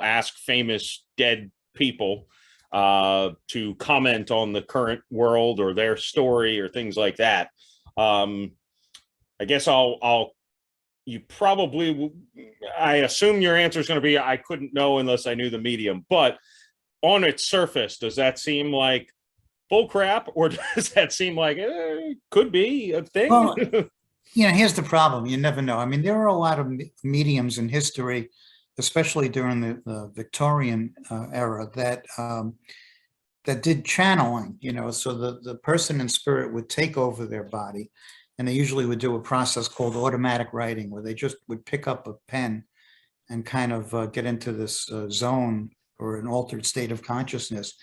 ask famous dead people to comment on the current world or their story or things like that. I guess I assume your answer is going to be, I couldn't know unless I knew the medium. But on its surface, does that seem like bull crap, or does that seem like could be a thing? Well, here's the problem. You never know. I mean, there are a lot of mediums in history, especially during the Victorian era, that did channeling, so the person in spirit would take over their body, and they usually would do a process called automatic writing, where they just would pick up a pen and kind of get into this zone or an altered state of consciousness,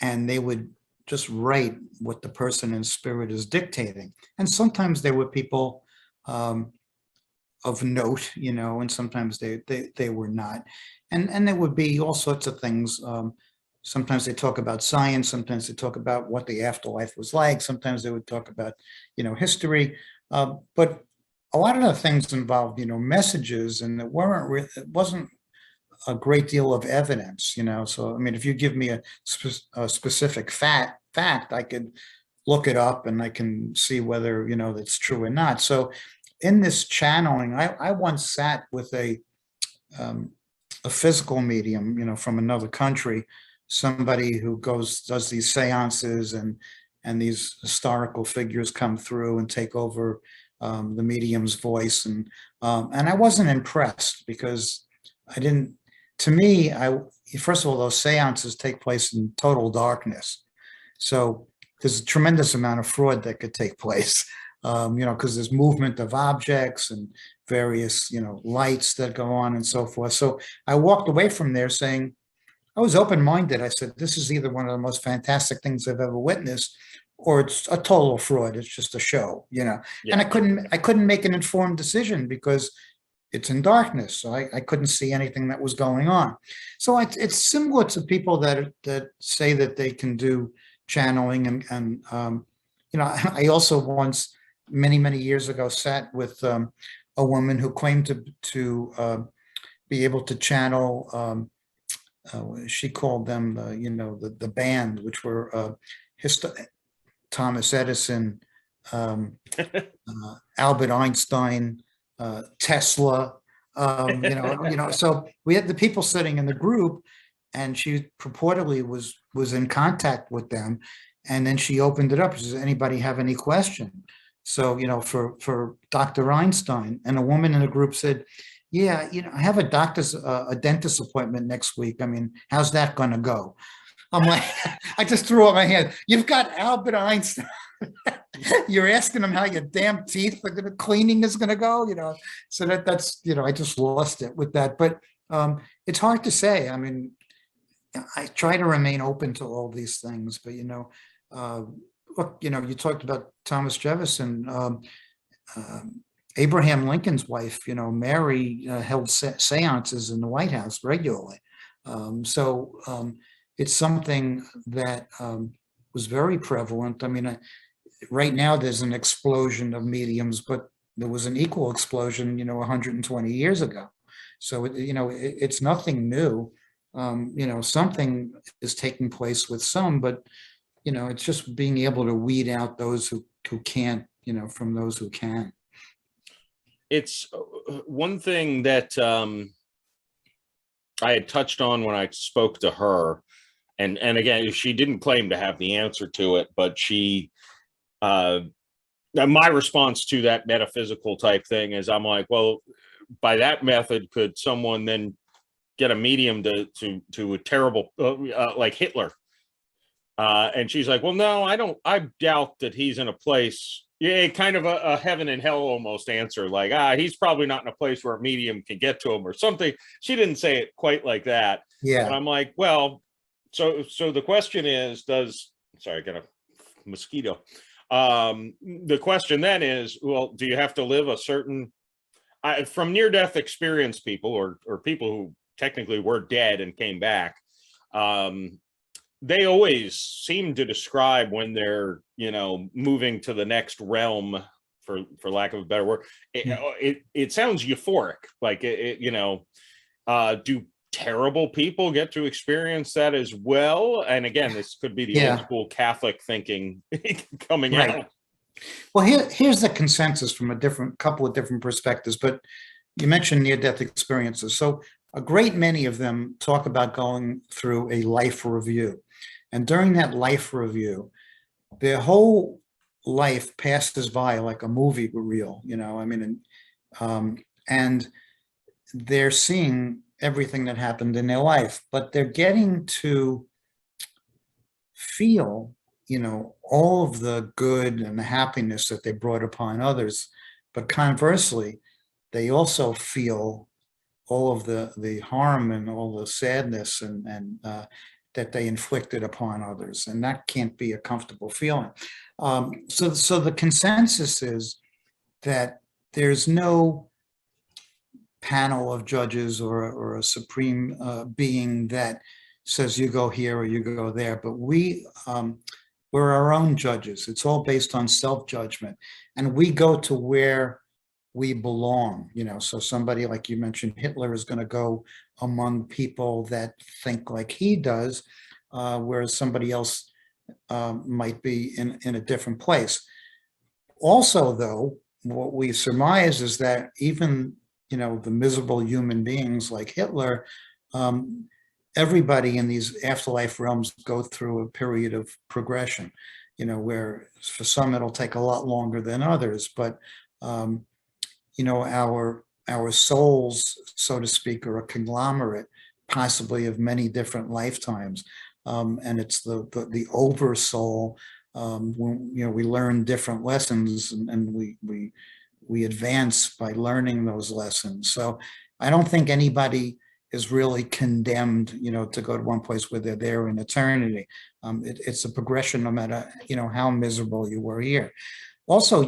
and they would just write what the person in spirit is dictating. And sometimes there were people of note, and sometimes they were not. And there would be all sorts of things. Sometimes they talk about science, sometimes they talk about what the afterlife was like, sometimes they would talk about, history. But a lot of the things involved, messages, and it wasn't a great deal of evidence, So, I mean, if you give me a specific fact, I could look it up and I can see whether, that's true or not. So in this channeling, I once sat with a physical medium, from another country, somebody who does these seances, and these historical figures come through and take over the medium's voice. And I wasn't impressed, because to me, first of all, those seances take place in total darkness. So there's a tremendous amount of fraud that could take place, because there's movement of objects and various, lights that go on and so forth. So I walked away from there saying, I was open-minded. I said, this is either one of the most fantastic things I've ever witnessed, or it's a total fraud. It's just a show, Yeah. And I couldn't make an informed decision because it's in darkness. So I couldn't see anything that was going on. So it's similar to people that say that they can do channeling. And I also once, many, many years ago, sat with a woman who claimed to be able to channel, she called them, the band, which were Thomas Edison, Albert Einstein, Tesla, so we had the people sitting in the group, and she purportedly was in contact with them. And then she opened it up. She says, anybody have any question? So, for Dr. Einstein, and a woman in the group said, yeah, I have a dentist appointment next week. I mean, how's that going to go? I'm like, I just threw up my hand. You've got Albert Einstein. You're asking him how your damn teeth are gonna cleaning is gonna go, So that's I just lost it with that. But it's hard to say. I mean, I try to remain open to all these things, but look, you talked about Thomas Jefferson, Abraham Lincoln's wife, Mary, held seances in the White House regularly. So it's something that was very prevalent. I mean, right now there's an explosion of mediums, but there was an equal explosion, 120 years ago. So, it's nothing new. Something is taking place with some, but, it's just being able to weed out those who can't, from those who can. It's one thing that I had touched on when I spoke to her. And again, she didn't claim to have the answer to it, but my response to that metaphysical type thing is, I'm like, well, by that method, could someone then get a medium to a terrible, like Hitler? And she's like, well, no, I doubt that he's in a place, kind of a heaven and hell almost answer. Like, he's probably not in a place where a medium can get to him or something. She didn't say it quite like that. Yeah. But I'm like, well, so the question is, sorry, I got a mosquito. The question then is, well, do you have to live a certain, from near-death experience people, or people who technically were dead and came back, they always seem to describe when they're, moving to the next realm, for lack of a better word. It sounds euphoric, like, do terrible people get to experience that as well? And again, this could be the old school Catholic thinking coming out. Well, here's the consensus from a couple of different perspectives, but you mentioned near-death experiences. So a great many of them talk about going through a life review. And during that life review, their whole life passes by like a movie reel, I mean, and they're seeing everything that happened in their life, but they're getting to feel, all of the good and the happiness that they brought upon others. But conversely, they also feel all of the harm and all the sadness and that they inflicted upon others. And that can't be a comfortable feeling. So the consensus is that there's no panel of judges or a supreme being that says you go here or you go there, but we're our own judges. It's all based on self-judgment, and we go to where we belong. So somebody like you mentioned, Hitler, is going to go among people that think like he does, whereas somebody else might be in a different place. Also, though, what we surmise is that even the miserable human beings like Hitler, everybody in these afterlife realms go through a period of progression, where for some it'll take a lot longer than others, but our souls, so to speak, are a conglomerate, possibly of many different lifetimes, and it's the oversoul. When we learn different lessons, and we advance by learning those lessons. So I don't think anybody is really condemned, to go to one place where they're there in eternity. It's a progression, no matter, how miserable you were here. Also,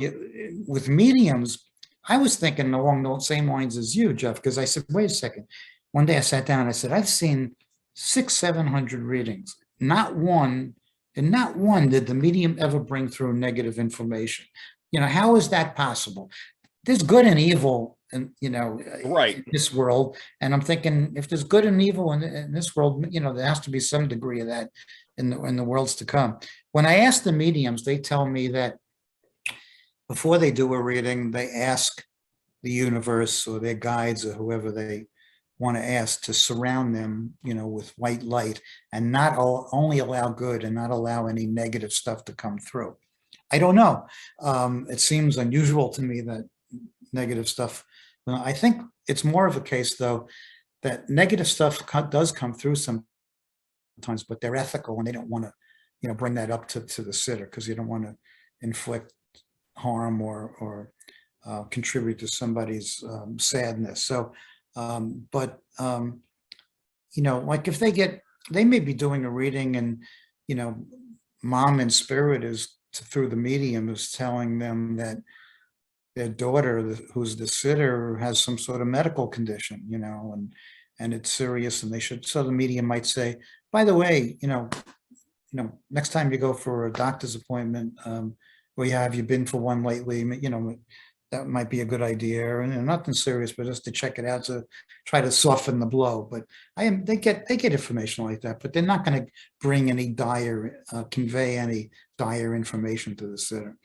with mediums, I was thinking along those same lines as you, Jeff, because I said, wait a second. One day I sat down and I said, I've seen 600-700 readings. Not one did the medium ever bring through negative information. How is that possible? There's good and evil in this world. And I'm thinking, if there's good and evil in this world, there has to be some degree of that in the worlds to come. When I ask the mediums, they tell me that before they do a reading, they ask the universe or their guides or whoever they want to ask to surround them, with white light, and not only allow good and not allow any negative stuff to come through. I don't know. It seems unusual to me that negative stuff. I think it's more of a case, though, that negative stuff does come through sometimes, but they're ethical and they don't want to, bring that up to the sitter, because you don't want to inflict harm or contribute to somebody's sadness. So, like if they may be doing a reading and, mom in spirit is through the medium is telling them that their daughter, who's the sitter, has some sort of medical condition, and it's serious, and they should. So the medium might say, by the way, next time you go for a doctor's appointment, have you been for one lately? That might be a good idea, and nothing serious, but just to check it out, to try to soften the blow. But they get information like that, but they're not going to bring any convey any dire information to the sitter.